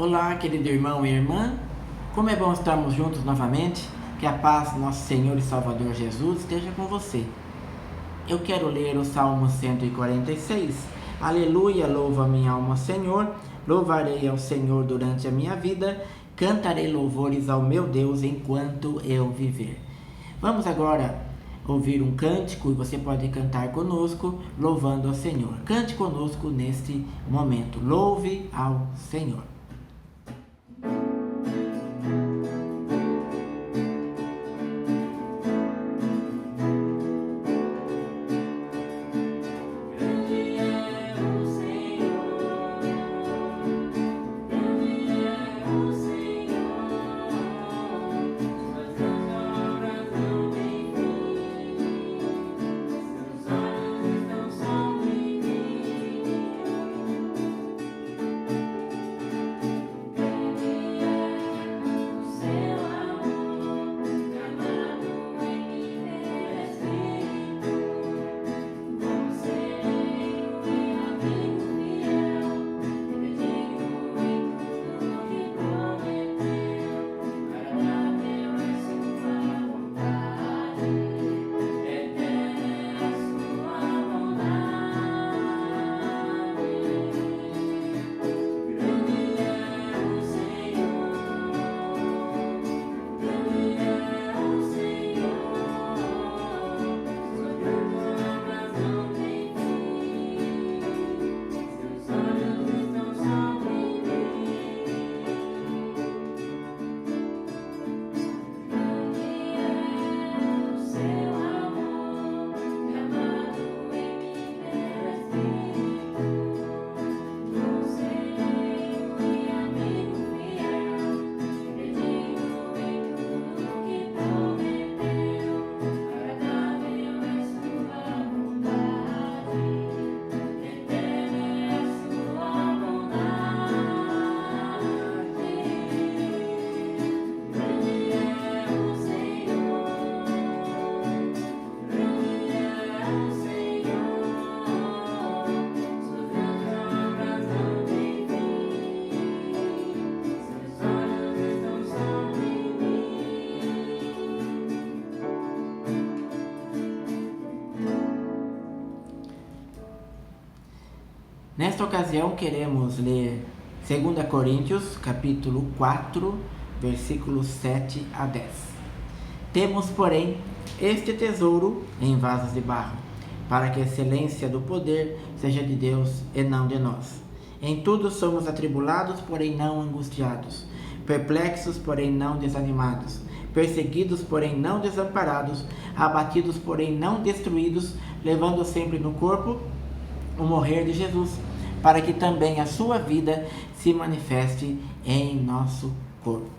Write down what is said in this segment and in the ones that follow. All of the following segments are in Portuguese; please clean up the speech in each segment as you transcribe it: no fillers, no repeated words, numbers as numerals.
Olá, querido irmão e irmã, como é bom estarmos juntos novamente, que a paz do nosso Senhor e Salvador Jesus esteja com você. Eu quero ler o Salmo 146, Aleluia, louva minha alma ao Senhor, louvarei ao Senhor durante a minha vida, cantarei louvores ao meu Deus enquanto eu viver. Vamos agora ouvir um cântico e você pode cantar conosco, louvando ao Senhor. Cante conosco neste momento, louve ao Senhor. Nesta ocasião queremos ler 2 Coríntios, capítulo 4, versículos 7 a 10. Temos, porém, este tesouro em vasos de barro, para que a excelência do poder seja de Deus e não de nós. Em tudo somos atribulados, porém não angustiados, perplexos, porém não desanimados, perseguidos, porém não desamparados, abatidos, porém não destruídos, levando sempre no corpo o morrer de Jesus, para que também a sua vida se manifeste em nosso corpo.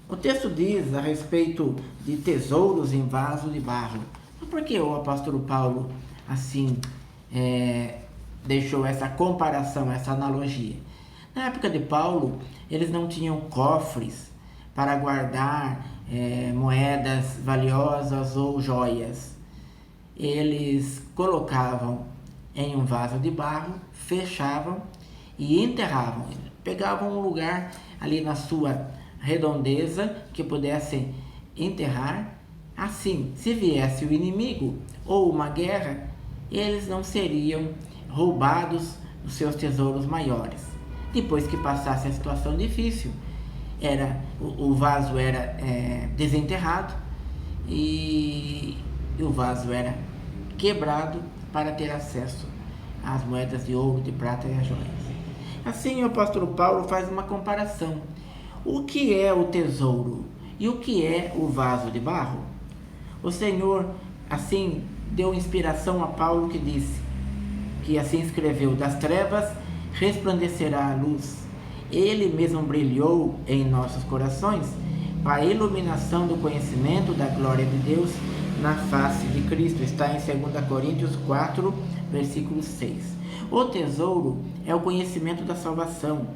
O texto diz a respeito de tesouros em vaso de barro. Por que o apóstolo Paulo assim deixou essa comparação, essa analogia? Na época de Paulo, eles não tinham cofres para guardar moedas valiosas ou joias. Eles colocavam em um vaso de barro, fechavam e enterravam. Pegavam um lugar ali na sua redondeza que pudessem enterrar. Assim, se viesse o inimigo ou uma guerra, eles não seriam roubados dos seus tesouros maiores. Depois que passasse a situação difícil, o vaso era desenterrado e o vaso era quebrado para ter acesso às moedas de ouro, de prata e às joias. Assim, o apóstolo Paulo faz uma comparação. O que é o tesouro e o que é o vaso de barro? O Senhor, assim, deu inspiração a Paulo, que disse, que assim escreveu: das trevas resplandecerá a luz. Ele mesmo brilhou em nossos corações para a iluminação do conhecimento da glória de Deus na face de Cristo. Está em 2 Coríntios 4, versículo 6. O tesouro é o conhecimento da salvação.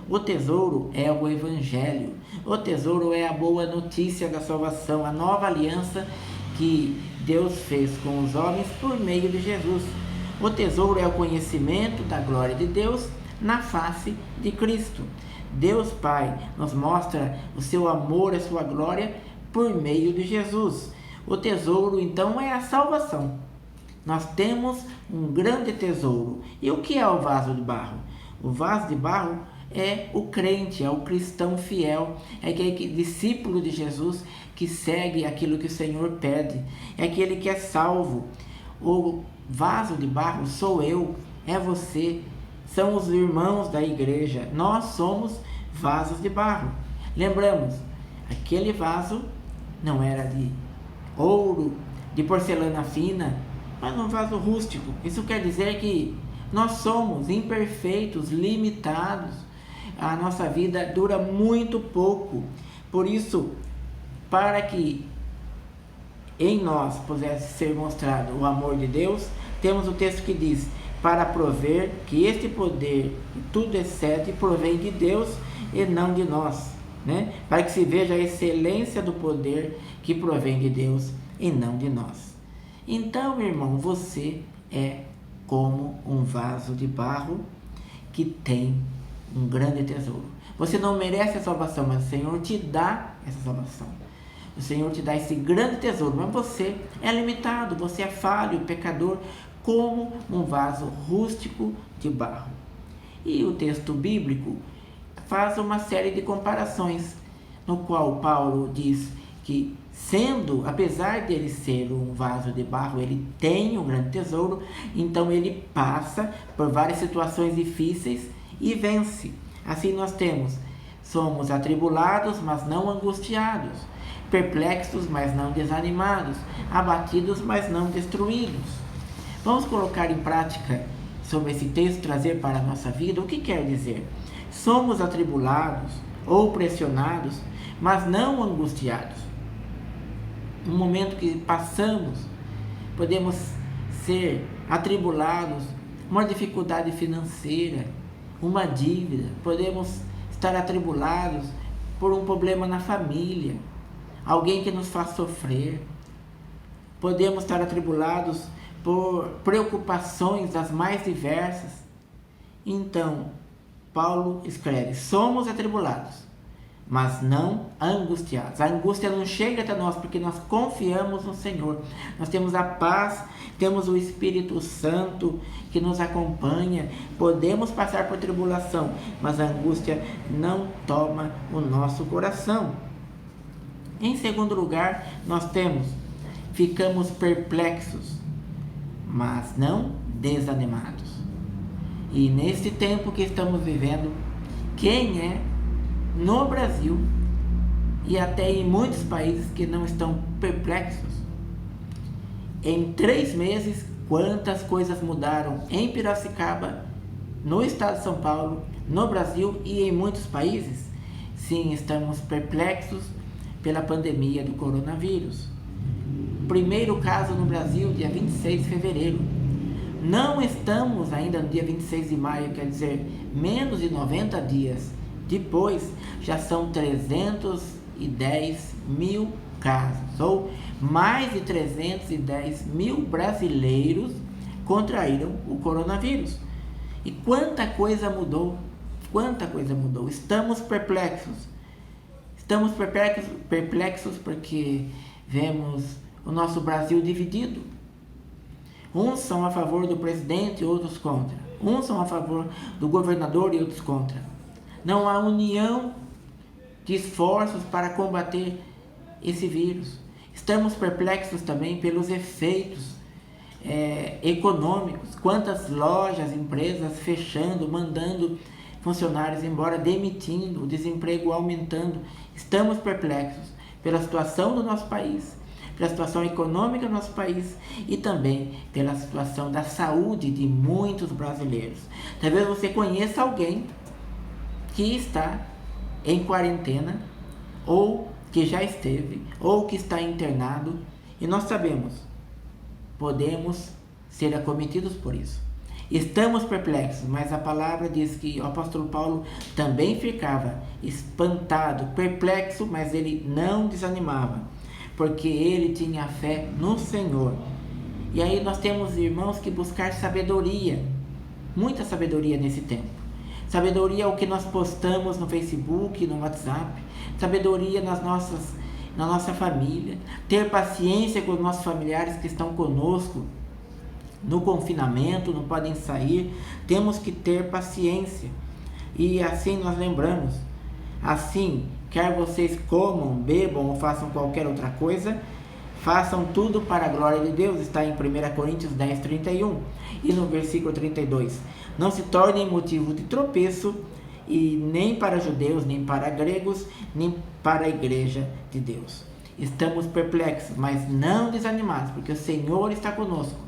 O tesouro é o Evangelho. O tesouro é a boa notícia da salvação, a nova aliança que Deus fez com os homens por meio de Jesus. O tesouro é o conhecimento da glória de Deus na face de Cristo. Deus Pai nos mostra o seu amor e a sua glória por meio de Jesus. O tesouro, então, é a salvação. Nós temos um grande tesouro. E o que é o vaso de barro? O vaso de barro é o crente, é o cristão fiel, é aquele discípulo de Jesus que segue aquilo que o Senhor pede, é aquele que é salvo. O vaso de barro sou eu, é você, são os irmãos da igreja. Nós somos vasos de barro. Lembramos, aquele vaso não era de ouro, de porcelana fina, mas um vaso rústico. Isso quer dizer que nós somos imperfeitos, limitados. A nossa vida dura muito pouco. Por isso, para que em nós pudesse ser mostrado o amor de Deus, temos o texto que diz: para prover que este poder que tudo excede provém de Deus e não de nós, né? Para que se veja a excelência do poder que provém de Deus e não de nós. Então, meu irmão, você é como um vaso de barro que tem um grande tesouro. Você não merece a salvação, mas o Senhor te dá essa salvação. O Senhor te dá esse grande tesouro, mas você é limitado, você é falho, pecador, como um vaso rústico de barro. E o texto bíblico faz uma série de comparações, no qual Paulo diz que, apesar de ele ser um vaso de barro, ele tem um grande tesouro, então ele passa por várias situações difíceis e vence. Assim nós somos atribulados, mas não angustiados, perplexos, mas não desanimados, abatidos, mas não destruídos. Vamos colocar em prática sobre esse texto, trazer para a nossa vida. O que quer dizer? Somos atribulados ou pressionados, mas não angustiados. No momento que passamos, podemos ser atribulados, uma dificuldade financeira, uma dívida, podemos estar atribulados por um problema na família, alguém que nos faz sofrer, podemos estar atribulados por preocupações das mais diversas. Então, Paulo escreve: somos atribulados, mas não angustiados. A angústia não chega até nós porque nós confiamos no Senhor. Nós temos a paz, temos o Espírito Santo que nos acompanha. Podemos passar por tribulação, mas a angústia não toma o nosso coração. Em segundo lugar, ficamos perplexos, mas não desanimados. E nesse tempo que estamos vivendo, quem é no Brasil e até em muitos países que não estão perplexos? Em 3 meses, quantas coisas mudaram em Piracicaba, no estado de São Paulo, no Brasil e em muitos países? Sim, estamos perplexos pela pandemia do coronavírus. Primeiro caso no Brasil, dia 26 de fevereiro. Não estamos ainda no dia 26 de maio, quer dizer, menos de 90 dias depois, já são 310 mil casos, ou mais de 310 mil brasileiros contraíram o coronavírus. E quanta coisa mudou, Estamos perplexos porque vemos o nosso Brasil dividido. Uns são a favor do presidente e outros contra. Uns são a favor do governador e outros contra. Não há união de esforços para combater esse vírus. Estamos perplexos também pelos efeitos econômicos. Quantas lojas, empresas fechando, mandando funcionários embora, demitindo, o desemprego aumentando. Estamos perplexos pela situação do nosso país, pela situação econômica do nosso país e também pela situação da saúde de muitos brasileiros. Talvez você conheça alguém que está em quarentena, ou que já esteve, ou que está internado, e nós sabemos, podemos ser acometidos por isso. Estamos perplexos, mas a palavra diz que o apóstolo Paulo também ficava espantado, perplexo, mas ele não desanimava, porque ele tinha fé no Senhor. E aí nós temos, irmãos, que buscar sabedoria, muita sabedoria nesse tempo. sabedoria ao que nós postamos no Facebook, no WhatsApp, sabedoria na nossa família, ter paciência com os nossos familiares que estão conosco no confinamento, não podem sair. Temos que ter paciência. E assim nós lembramos, assim, quer vocês comam, bebam ou façam qualquer outra coisa, façam tudo para a glória de Deus. Está em 1 Coríntios 10, 31 e no versículo 32. Não se tornem motivo de tropeço, e nem para judeus, nem para gregos, nem para a igreja de Deus. Estamos perplexos, mas não desanimados, porque o Senhor está conosco.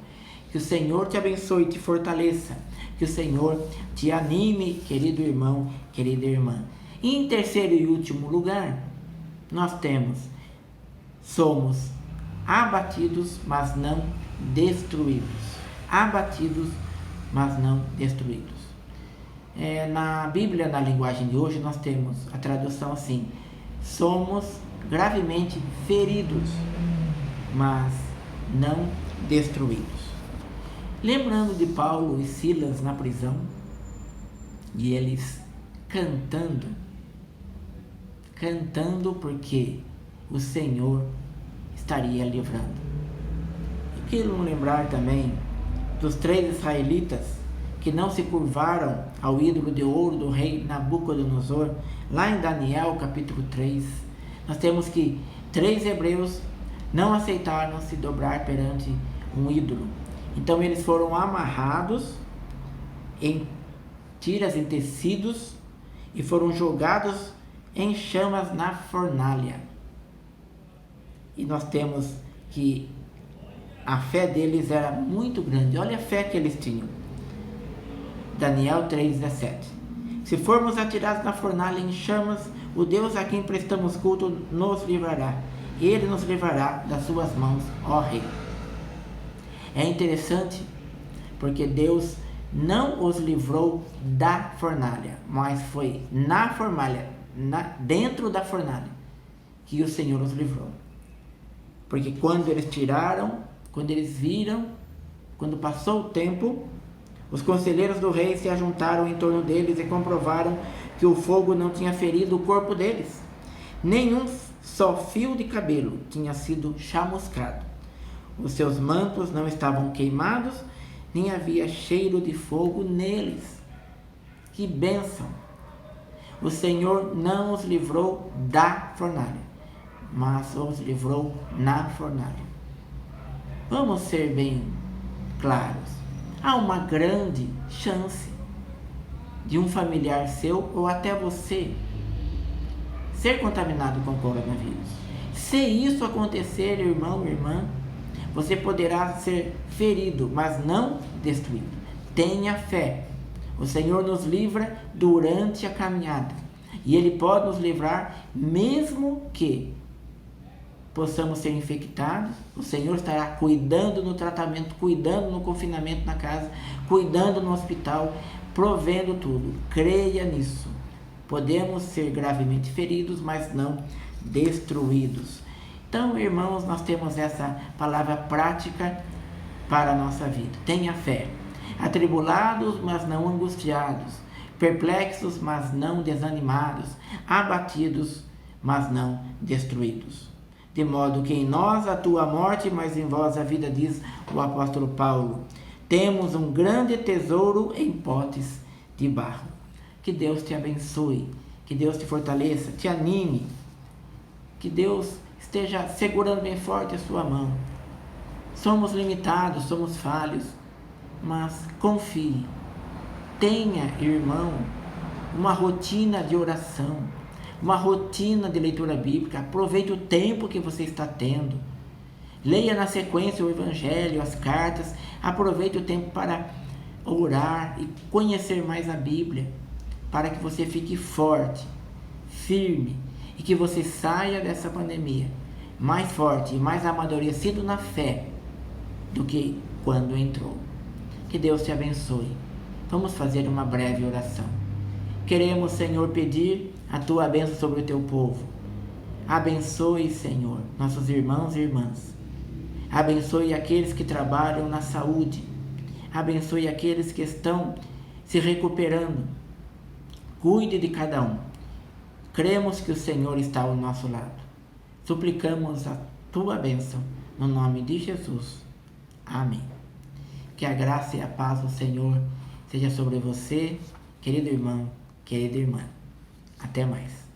Que o Senhor te abençoe e te fortaleça. Que o Senhor te anime, querido irmão, querida irmã. E em terceiro e último lugar, nós somos abatidos, mas não destruídos. Abatidos, mas não destruídos. Na Bíblia, na linguagem de hoje, nós temos a tradução assim: somos gravemente feridos, mas não destruídos. Lembrando de Paulo e Silas na prisão, e eles cantando porque o Senhor estaria livrando. E quero lembrar também dos 3 israelitas que não se curvaram ao ídolo de ouro do rei Nabucodonosor. Lá em Daniel capítulo 3, nós temos que 3 hebreus não aceitaram se dobrar perante um ídolo. Então eles foram amarrados em tiras, em tecidos, e foram jogados em chamas na fornalha. E nós temos que a fé deles era muito grande. Olha a fé que eles tinham. Daniel 3,17. Se formos atirados na fornalha em chamas, o Deus a quem prestamos culto nos livrará. Ele nos livrará das suas mãos, ó Rei. É interessante porque Deus não os livrou da fornalha, mas foi na fornalha, dentro da fornalha, que o Senhor os livrou. Porque quando eles tiraram, quando eles viram, quando passou o tempo, os conselheiros do rei se ajuntaram em torno deles e comprovaram que o fogo não tinha ferido o corpo deles. Nenhum só fio de cabelo tinha sido chamuscado. Os seus mantos não estavam queimados, nem havia cheiro de fogo neles. Que bênção! O Senhor não os livrou da fornalha, mas os livrou na fornalha. Vamos ser bem claros. Há uma grande chance de um familiar seu ou até você ser contaminado com coronavírus. Se isso acontecer, irmão, irmã, você poderá ser ferido, mas não destruído. Tenha fé. O Senhor nos livra durante a caminhada. E Ele pode nos livrar mesmo que possamos ser infectados. O Senhor estará cuidando no tratamento, cuidando no confinamento na casa, cuidando no hospital, provendo tudo. Creia nisso. Podemos ser gravemente feridos, mas não destruídos. Então, irmãos, nós temos essa palavra prática para a nossa vida. Tenha fé. Atribulados, mas não angustiados. Perplexos, mas não desanimados. Abatidos, mas não destruídos. De modo que em nós atua a morte, mas em vós a vida, diz o apóstolo Paulo. Temos um grande tesouro em potes de barro. Que Deus te abençoe, que Deus te fortaleça, te anime, que Deus esteja segurando bem forte a sua mão. Somos limitados, somos falhos, mas confie. Tenha, irmão, uma rotina de oração, uma rotina de leitura bíblica. Aproveite o tempo que você está tendo. Leia na sequência o Evangelho, as cartas. Aproveite o tempo para orar e conhecer mais a Bíblia, para que você fique forte, firme, e que você saia dessa pandemia mais forte e mais amadurecido na fé do que quando entrou. Que Deus te abençoe. Vamos fazer uma breve oração. Queremos, Senhor, pedir a tua bênção sobre o teu povo. Abençoe, Senhor, nossos irmãos e irmãs. Abençoe aqueles que trabalham na saúde. Abençoe aqueles que estão se recuperando cuide de cada um. Cremos que o Senhor está ao nosso lado. Suplicamos a tua bênção, no nome de Jesus. Amém. Que a graça e a paz do Senhor seja sobre você, querido irmão, querida irmã. Até mais.